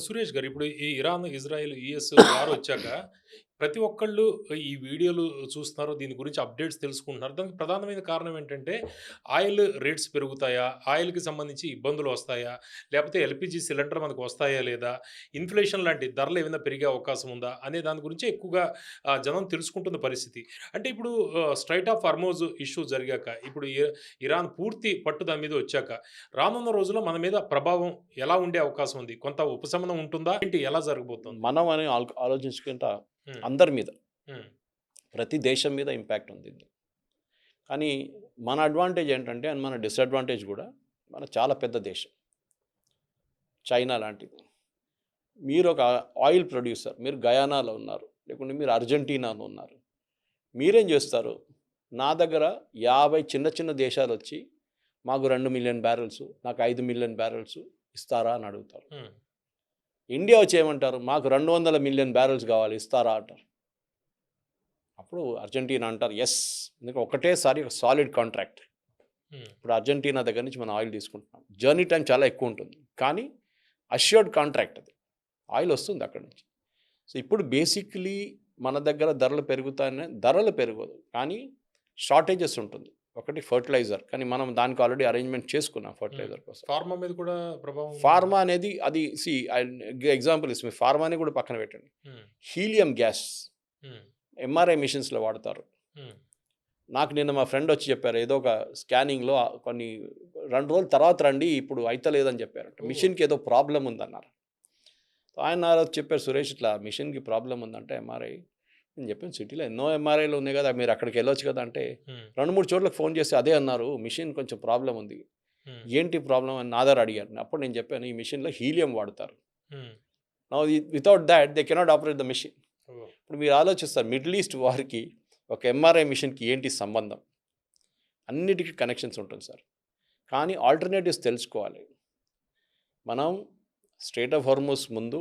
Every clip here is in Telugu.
సురేష్ గారు ఇప్పుడు ఈ ఇరాన్, ఇజ్రాయెల్, యూఎస్ వార్ వచ్చాక ప్రతి ఒక్కళ్ళు ఈ వీడియోలు చూస్తున్నారు. దీని గురించి అప్డేట్స్ తెలుసుకుంటున్నారు. దానికి ప్రధానమైన కారణం ఏంటంటే ఆయిల్ రేట్స్ పెరుగుతాయా? ఆయిల్‌కి సంబంధించి ఇబ్బందులు వస్తాయా? లేకపోతే ఎల్‌పీజీ సిలిండర్ మనకు వస్తాయా లేదా? ఇన్‌ఫ్లేషన్ లాంటి ధరలు ఏమైనా పెరిగే అవకాశం ఉందా? అనే దాని గురించి ఎక్కువగా జనం తెలుసుకుంటున్న పరిస్థితి. అంటే ఇప్పుడు స్ట్రెయిట్ ఆఫ్ హార్మోజ్ ఇష్యూ జరిగాక ఇప్పుడు ఇరాన్ పూర్తి పట్టు దాని మీద వచ్చాక రానున్న రోజుల్లో మన మీద ప్రభావం ఎలా ఉండే అవకాశం ఉంది? కొంత ఉపశమనం ఉంటుందా? ఏంటి ఎలా జరగబోతోంది? మనం అని ఆలోచించుకుంటా హ్మ్. అందరి మీద, హ్మ్. ప్రతి దేశం మీద ఇంపాక్ట్ ఉంది ఇది. కానీ మన అడ్వాంటేజ్ ఏంటంటే అండ్ మన డిసడ్వాంటేజ్ కూడా మన చాలా పెద్ద దేశం చైనా లాంటిది. మీరు ఒక ఆయిల్ ప్రొడ్యూసర్, మీరు గయానాలో ఉన్నారు, లేకుంటే మీరు అర్జెంటీనాలో ఉన్నారు. మీరేం చేస్తారు? నా దగ్గర 50 చిన్న చిన్న దేశాలు వచ్చి మాకు 2,000,000 బ్యారెల్స్, నాకు 5,000,000 బ్యారెల్స్ ఇస్తారా అని అడుగుతారు. హ్మ్. ఇండియా వచ్చి ఏమంటారు? మాకు 200 మిలియన్ బ్యారెల్స్ కావాలి, ఇస్తారా అంటారు. అప్పుడు అర్జెంటీనా అంటారు ఎస్. ఎందుకంటే ఒకటేసారి ఒక సాలిడ్ కాంట్రాక్ట్. హ్మ్. ఇప్పుడు అర్జెంటీనా దగ్గర నుంచి మనం ఆయిల్ తీసుకుంటున్నాం. జర్నీ టైం చాలా ఎక్కువ ఉంటుంది. కానీ అష్యూర్డ్ కాంట్రాక్ట్ అది. ఆయిల్ వస్తుంది అక్కడి నుంచి. సో ఇప్పుడు బేసిక్‌లీ మన దగ్గర ధరలు పెరగదు. కానీ షార్టేజెస్ ఉంటుంది. ఒకటి ఫెర్టిలైజర్. కానీ మనం దానికి ఆల్రెడీ అరేంజ్‌మెంట్ చేసుకున్నాం హ్మ్. ఫెర్టిలైజర్ కోసం. ఫార్మా మీద కూడా ప్రభావం ఉందంటారా? ఫార్మా అనేది అది ఎగ్జాంపుల్ ఇస్తా. ఫార్మాని కూడా పక్కన పెట్టండి. హ్మ్. హీలియం గ్యాస్ హ్మ్. ఎంఆర్ఐ మెషిన్స్‌లో వాడతారు. హ్మ్. నాకు నిన్న మా ఫ్రెండ్ వచ్చి చెప్పారు. ఏదో ఒక స్కానింగ్‌లో కొన్ని 2 రోజుల తర్వాత రండి, ఇప్పుడు అయితలేదని చెప్పారంట. ఓహ్! మిషన్‌కి ఏదో ప్రాబ్లమ్ ఉందన్నారు. ఆయన ఆ రోజు చెప్పారు, సురేష్ ఇట్లా మిషన్‌కి ప్రాబ్లమ్ ఉందంటే ఎంఆర్ఐ. నేను చెప్పాను సిటీలో ఎన్నో ఎంఆర్ఐలు ఉన్నాయి కదా! మీరు అక్కడికి వెళ్ళొచ్చు కదా! అంటే హ్మ్. 2, 3 చోట్లకి ఫోన్ చేసి అదే అన్నారు. మిషన్ కొంచెం ప్రాబ్లమ్ ఉంది. హ్మ్. ఏంటి ప్రాబ్లమ్ అని నా దగ్గర అడిగారు. అప్పుడు నేను చెప్పాను, ఈ మిషన్‌లో హీలియం వాడతారు. Hmm. Now without thought they cannot operate the machine. Oh! ఇప్పుడు మీరు ఆలోచిస్తారు మిడిల్ ఈస్ట్ వార్‌కి ఒక ఎంఆర్ఐ మిషన్‌కి ఏంటి సంబంధం? అన్నిటికి కనెక్షన్స్ ఉంటుంది సార్. కానీ ఆల్టర్‌నేటివ్స్ తెలుసుకోవాలి. మనం స్ట్రెయిట్ ఆఫ్ హార్మోస్ ముందు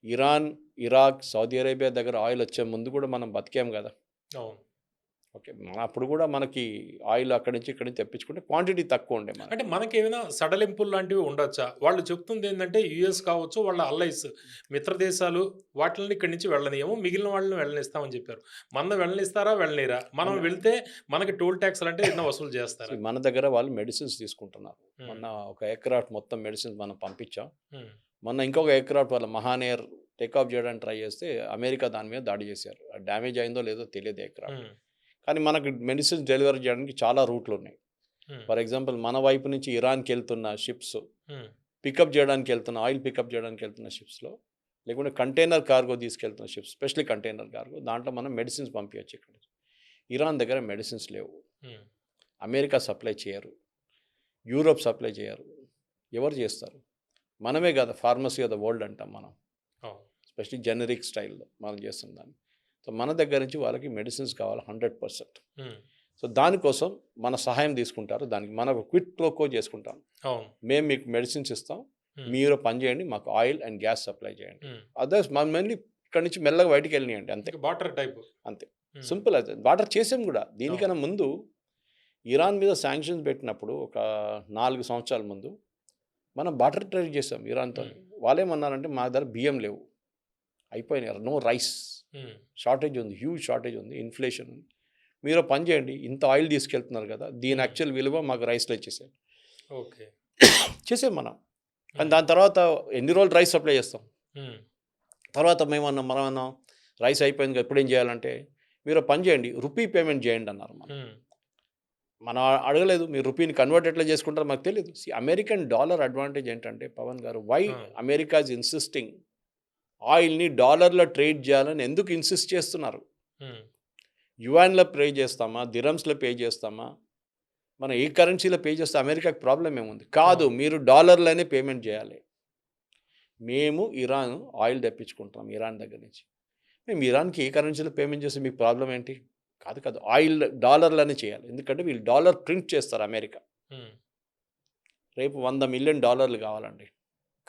ఇరాన్, ఇరాక్, సౌదీ అరేబియా దగ్గర ఆయిల్ వచ్చే ముందు కూడా మనం బతికాం గదా! అవును. ఓకే. అప్పుడు కూడా మనకి ఆయిల్ అక్కడి నుంచి, ఇక్కడి నుంచి తెప్పించుకుంటే క్వాంటిటీ తక్కువ ఉండే అంటే మనకి. మనకేమైనా సడలింపులు లాంటివి ఉండొచ్చా? వాళ్ళు చెప్తుందేందంటే యూఎస్ కావచ్చు, వాళ్ళ అల్లైస్ మిత్ర దేశాలు వాటిల్ని ఇక్కడి నుంచి వెళ్ళనియ్యము. మిగిలిన వాళ్ళని వెళ్ళనిస్తామని చెప్పారు. మనని వెళ్ళనిస్తారా? వెళ్ళనీయరా? మనం మన వెళ్తే మనకి టోల్ టాక్స్‌లంటే ఏదైనా వసూలు సీ చేస్తారా? మన దగ్గర వాళ్ళు మెడిసిన్స్ తీసుకుంటున్నారు. హ్మ్. మొన్న ఒక ఎయిర్‌క్రాఫ్ట్ మొత్తం మెడిసిన్స్ మనం పంపించాం. హ్మ్. మొన్న ఇంకొక ఎయిర్‌క్రాఫ్ట్ వాళ్ళ మహానేర్ టేక్ ఆఫ్ చేయడానికి ట్రై చేస్తే అమెరికా దాని మీద దాడి చేశారు. డ్యామేజ్ అయిందో లేదో తెలియదు ఎయిర్‌క్రాఫ్ట్. హ్మ్. కానీ మనకు మెడిసిన్స్ డెలివరీ చేయడానికి చాలా రూట్లున్నాయి. హ్మ్. ఫర్ ఎగ్జాంపుల్ మన వైపు నుంచి ఇరాన్‌కెళ్తున్న షిప్స్ హ్మ్. ఆయిల్ పికప్ చేయడానికి వెళ్తున్న షిప్స్‌లో, లేకుంటే కంటైనర్ కార్గో తీసుకెళ్తున్న షిప్స్, స్పెషల్లీ కంటైనర్ కార్గో దాంట్లో మనం మెడిసిన్స్ పంపియచ్చు ఇక్కడ నుంచి. ఇరాన్ దగ్గర మెడిసిన్స్ లేవు. హ్మ్. అమెరికా సప్లై చేయరు. యూరోప్ సప్లై చేయరు. ఎవరు చేస్తారు? మనమే కదా ఫార్మసీ ఆఫ్ ద వరల్డ్ అంటాం మనం. అవును. స్పెషల్లీ జెనరిక్ స్టైల్‌లో మనం చేస్తున్న దాన్ని. సో మన దగ్గర నుంచి వాళ్ళకి మెడిసిన్స్ కావాలి 100%. హ్మ్. సో దానికోసం మన సహాయం తీసుకుంటారు. దానికి మనం క్విట్ ప్రోకో చేసుకుంటాం. అవును. మేము మీకు మెడిసిన్స్ ఇస్తాం. హ్మ్. మీరు పని చేయండి. మాకు ఆయిల్ అండ్ గ్యాస్ సప్లై చేయండి. హ్మ్. అదర్స్ మనల్ని ఇక్కడి నుంచి మెల్లగా బయటికెళ్ళనీయండి అంతే. ఇంక బార్టర్ టైపు. అంతే. హ్మ్. సింపుల్ అది. బార్టర్ చేసాం గూడా. అవును. దీనికన్నా ముందు ఇరాన్ మీద శాంక్షన్స్ పెట్టినప్పుడు ఒక 4 సంవత్సరాల ముందు మనం బార్టర్ ట్రేడ్ చేసాం ఇరాన్‌తోని. హ్మ్. వాళ్ళేమన్నారంటే మా దగ్గర బియ్యం లేవు. అయిపోయినాయి. No rice. హ్మ్. షార్టేజ్ ఉంది. హ్యూజ్ షార్టేజ్ ఉంది. ఇన్‌ఫ్లేషన్ ఉంది. మీరో పని చేయండి. ఇంత ఆయిల్ తీసుకెళ్తున్నారు కదా! దీని హ్మ్. యాక్చువల్ విలువ మాకు రైస్‌లో ఇచ్చేసేయండి. ఓకే. చేసాం మనం. కానీ హ్మ్. దాని తర్వాత ఎన్ని రోజులు రైస్ సప్లై చేస్తాం? హ్మ్. తర్వాత మనమన్నాం రైస్ అయిపోయింది కదా! ఇప్పుడేం చేయాలంటే, "మీరు ఓ పని చేయండి. రూపీ పేమెంట్ చేయండి" అన్నారు మనం. హ్మ్. మనం అడగలేదు. మీరు రూపీని కన్వర్ట్ ఎట్లా చేసుకుంటారో మాకు తెలీదు. అమెరికన్ డాలర్ అడ్వాంటేజ్ ఏంటంటే పవన్ గారు, వై ఆ! అమెరికా ఈస్ ఇన్సిస్టింగ్ ఆయిల్‌ని డాలర్‌లో ట్రేడ్ చేయాలని ఎందుకు ఇన్సిస్ట్ చేస్తున్నారు? హ్మ్. యువాన్‌లో పే చేస్తామా? దిరమ్స్‌లో పే చేస్తామా? మనం ఏ కరెన్సీలో పే చేస్తే అమెరికాకి ప్రాబ్లమ్ ఏముంది? కాదు, అవును. మీరు డాలర్‌లోనే పేమెంట్ చేయాలి. మేము ఆయిల్ తెప్పించుకుంటాం ఇరాన్ దగ్గర నుంచి. మేము ఇరాన్‌కి ఏ కరెన్సీలో పేమెంట్ చేస్తే మీకు ప్రాబ్లమ్ ఏంటి? కాదు, కాదు. ఆయిల్ డాలర్‌లోనే చేయాలి. ఎందుకంటే వీళ్ళు డాలర్ ప్రింట్ చేస్తారు అమెరికా. హ్మ్. రేపు $100,000,000 కావాలండి.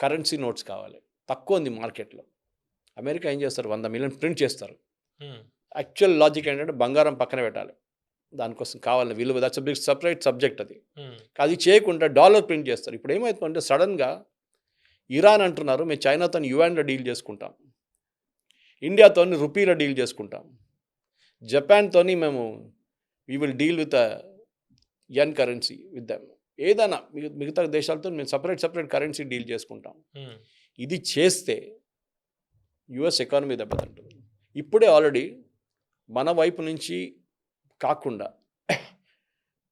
కరెన్సీ నోట్స్ కావాలి. తక్కువుంది మార్కెట్‌లో. అమెరికా ఏం చేస్తారు? 100,000,000 ప్రింట్ చేస్తారు. హ్మ్. యాక్చువల్ లాజిక్ ఏంటంటే బంగారం పక్కన పెట్టాలి. దానికోసం కావాలని విలువ that's a big separate subject అది. హ్మ్. అది చేయకుండా డాలర్ ప్రింట్ చేస్తారు. ఇప్పుడు ఏమైతుందంటే సడెన్‌గా ఇరాన్ అంటున్నారు మేము చైనాతో యుఎన్లో డీల్ చేసుకుంటాం, ఇండియాతో రూపీలో డీల్ చేసుకుంటాం, జపాన్తో మేము we will deal with yen currency with them. ఏదైనా మిగతా దేశాలతో మేము సపరేట్ కరెన్సీ డీల్ చేసుకుంటాం. ఇది చేస్తే యుఎస్ ఎకానమీ దెబ్బతింటుంది. ఇప్పుడే ఆల్రెడీ మన వైపు నుంచి కాకుండా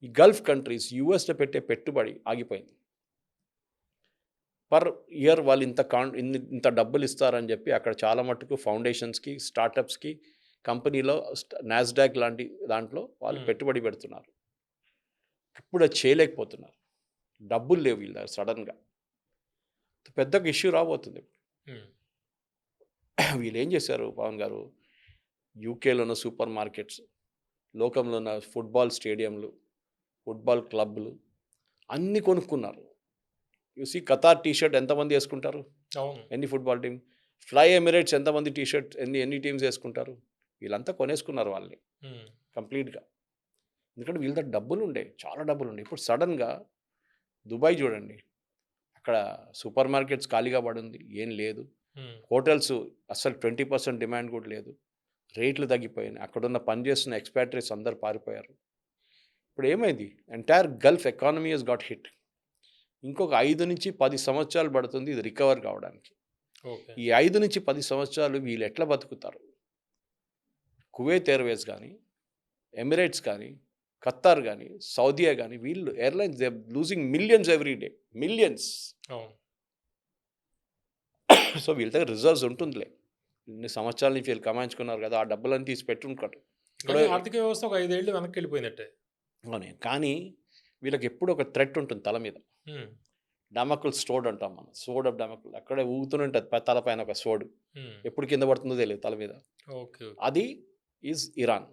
ఈ గల్ఫ్ కంట్రీస్ యుఎస్లో పెట్టే పెట్టుబడి ఆగిపోయింది. పర్ ఇయర్ వాళ్ళు ఇంత డబ్బులు ఇస్తారని చెప్పి అక్కడ చాలా మట్టుకు ఫౌండేషన్స్కి, స్టార్టప్స్కి, కంపెనీలో నాస్డాక్ లాంటి దాంట్లో వాళ్ళు పెట్టుబడి పెడుతున్నారు. ఇప్పుడు అది చేయలేకపోతున్నారు, డబ్బులు లేవు వీళ్ళ దగ్గర. సడన్గా పెద్ద ఇష్యూ రాబోతుంది. వీళ్ళు ఏం చేశారు పవన్ గారు, యూకేలో ఉన్న సూపర్ మార్కెట్స్, లోకంలో ఉన్న ఫుట్బాల్ స్టేడియంలు, ఫుట్బాల్ క్లబ్లు అన్నీ కొనుక్కున్నారు. యూసీ కతార్ టీషర్ట్ ఎంతమంది వేసుకుంటారు? ఎన్ని ఫుట్బాల్ టీం? ఫ్లై ఎమిరేట్స్ ఎంతమంది టీషర్ట్ ఎన్ని టీమ్స్ వేసుకుంటారు? వీళ్ళంతా కొనేసుకున్నారు వాళ్ళని కంప్లీట్గా. ఎందుకంటే వీళ్ళ దగ్గర డబ్బులు ఉండే, చాలా డబ్బులు ఉండే. ఇప్పుడు సడన్గా దుబాయ్ చూడండి, అక్కడ సూపర్ మార్కెట్స్ ఖాళీగా పడింది, ఏం లేదు. హోటల్స్ అసలు 20% డిమాండ్ కూడా లేదు, రేట్లు తగ్గిపోయినాయి. అక్కడున్న పనిచేస్తున్న ఎక్స్పాట్రియట్స్ అందరు పారిపోయారు. ఇప్పుడు ఏమైంది, entire Gulf economy has got hit. ఇంకొక 5 నుంచి 10 సంవత్సరాలు పడుతుంది ఇది రికవర్ కావడానికి. ఈ 5 నుంచి 10 సంవత్సరాలు వీళ్ళు ఎట్లా బతుకుతారు? కువైత్ ఎయిర్వేస్ కానీ, ఎమిరేట్స్ కానీ, ఖత్తార్ కానీ, సౌదియా కానీ, వీళ్ళు airlines they losing millions every day, millions. So వీళ్ళ దగ్గర రిజర్వ్స్ ఉంటుందిలే, ఇన్ని సంవత్సరాల నుంచి వీళ్ళు కమాయించుకున్నారు కదా, ఆ డబ్బులన్నీ తీసి పెట్టుకుంటారు. ఆర్థిక వ్యవస్థ ఒక 5 ఏళ్ళు వెనక్కి వెళ్ళిపోయినట్టే. అవునే, కానీ వీళ్ళకి ఎప్పుడు ఒక థ్రెట్ ఉంటుంది తల మీద. డమకుల్ స్టోడ్ అంటాం మనం, సోడ్ ఆఫ్ డమకుల్. అక్కడే ఊగుతూనే ఉంటుంది తలపైన ఒక సోడ్, ఎప్పుడు కింద పడుతుందో తెలియదు తల మీద. అది ఈజ్ ఇరాన్.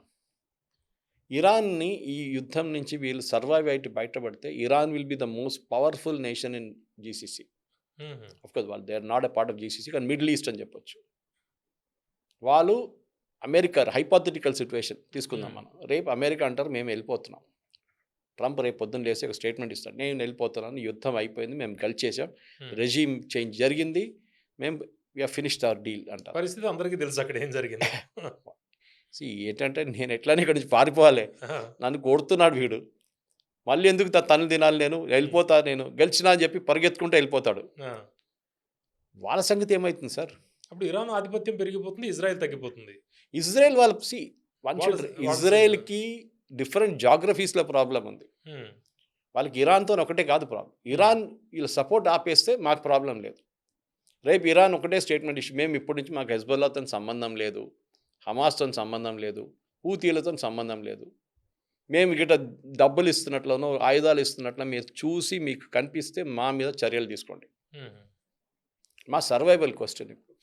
ఇరాన్ని ఈ యుద్ధం నుంచి వీళ్ళు సర్వైవ్ అయితే బయటపడితే Iran will be the most powerful nation in GCC. Of course వాళ్ళు they are not a part of GCC, కానీ మిడిల్ ఈస్ట్ అని చెప్పొచ్చు. వాళ్ళు అమెరికా హైపోథెటికల్ సిచ్యువేషన్ తీసుకుందాం మనం. రేపు అమెరికా అంటారు మేము వెళ్ళిపోతున్నాం, ట్రంప్ రేపు పొద్దున్న లేసి ఒక స్టేట్మెంట్ ఇస్తాడు, నేను వెళ్ళిపోతున్నాను, యుద్ధం అయిపోయింది, మేము గెలిచేసాం, రెజీమ్ చేంజ్ జరిగింది, మేము వి ఫినిష్డ్ అవర్ డీల్ అంటారు. పరిస్థితి అందరికీ తెలుసు అక్కడ ఏం జరిగింది. ఏంటంటే నేను ఎట్లానే ఇక్కడి నుంచి పారిపోవాలి, నన్ను కొడుతున్నాడు వీడు, మళ్ళీ ఎందుకు తను తినాలి, నేను వెళ్ళిపోతా, నేను గెలిచినా అని చెప్పి పరిగెత్తుకుంటూ వెళ్ళిపోతాడు. వాళ్ళ సంగతి ఏమవుతుంది సార్? అప్పుడు ఇరాన్ ఆధిపత్యం పెరిగిపోతుంది, ఇజ్రాయెల్ తగ్గిపోతుంది. ఇజ్రాయెల్ వాళ్ళ ఇజ్రాయెల్కి డిఫరెంట్ జాగ్రఫీస్లో ప్రాబ్లం ఉంది. వాళ్ళకి ఇరాన్తో ఒకటే కాదు ప్రాబ్లం. ఇరాన్ వీళ్ళ సపోర్ట్ ఆపేస్తే మాకు ప్రాబ్లం లేదు. రేపు ఇరాన్ ఒకటే స్టేట్మెంట్ ఇష్యూ, మేము ఇప్పటి నుంచి మాకు హెజ్బొల్లాతో సంబంధం లేదు, హమాస్తో సంబంధం లేదు, హూతీలతో సంబంధం లేదు, మేము గిట్ట డబ్బులు ఇస్తున్నట్లనో ఆయుధాలు ఇస్తున్నట్లు మీరు చూసి మీకు కనిపిస్తే మా మీద చర్యలు తీసుకోండి. మా సర్వైవల్ క్వశ్చన్ ఇప్పుడు.